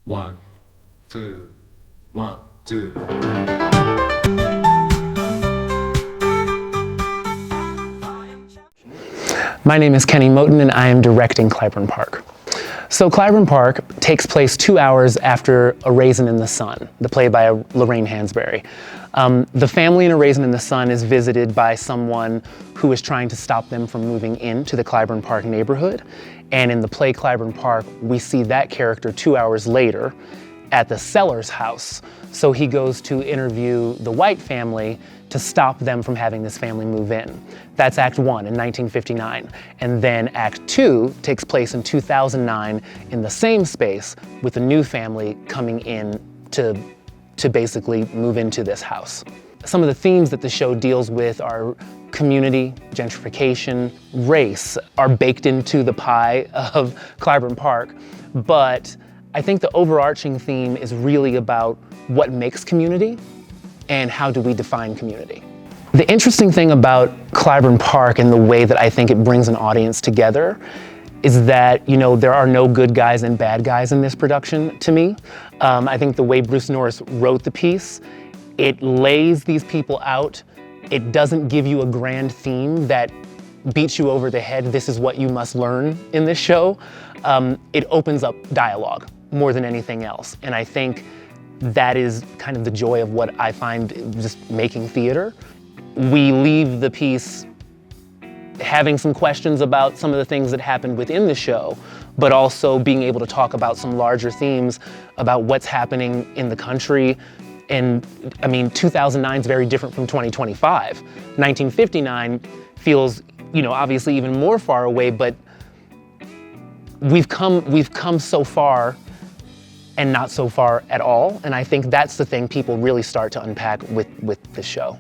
One, two, 1, 2. My name is Kenny Moten and I am directing Clybourne Park. So Clybourne Park takes place 2 hours after A Raisin in the Sun, the play by Lorraine Hansberry. The family in A Raisin in the Sun is visited by someone who is trying to stop them from moving into the Clybourne Park neighborhood. And in the play Clybourne Park, we see that character 2 hours later at the seller's house. So he goes to interview the white family to stop them from having this family move in. That's Act 1 in 1959. And then Act 2 takes place in 2009 in the same space with a new family coming in to basically move into this house. Some of the themes that the show deals with are community, gentrification, race are baked into the pie of Clybourne Park, but I think the overarching theme is really about what makes community and how do we define community. The interesting thing about Clybourne Park and the way that I think it brings an audience together is that, there are no good guys and bad guys in this production to me. I think the way Bruce Norris wrote the piece, it lays these people out. It doesn't give you a grand theme that beats you over the head, this is what you must learn in this show. It opens up dialogue more than anything else. And I think that is kind of the joy of what I find just making theater. We leave the piece having some questions about some of the things that happened within the show, but also being able to talk about some larger themes about what's happening in the country. And 2009 is very different from 2025. 1959 feels, obviously even more far away, but we've come so far and not so far at all. And I think that's the thing people really start to unpack with the show.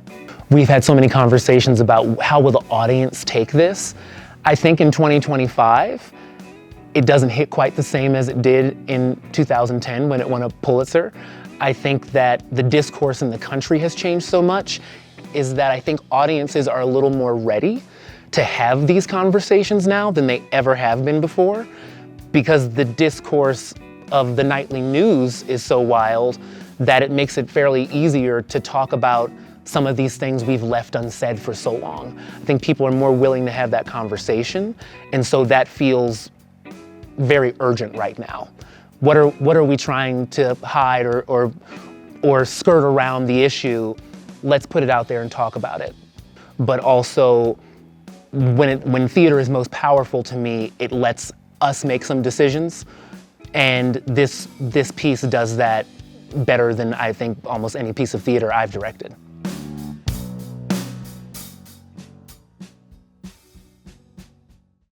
We've had so many conversations about how will the audience take this. I think in 2025, it doesn't hit quite the same as it did in 2010 when it won a Pulitzer. I think that the discourse in the country has changed so much, is that I think audiences are a little more ready to have these conversations now than they ever have been before, because the discourse of the nightly news is so wild that it makes it fairly easier to talk about some of these things we've left unsaid for so long. I think people are more willing to have that conversation, and so that feels very urgent right now. What are we trying to hide or skirt around the issue? Let's put it out there and talk about it. But also, when theater is most powerful to me, it lets us make some decisions. And this piece does that better than I think almost any piece of theater I've directed.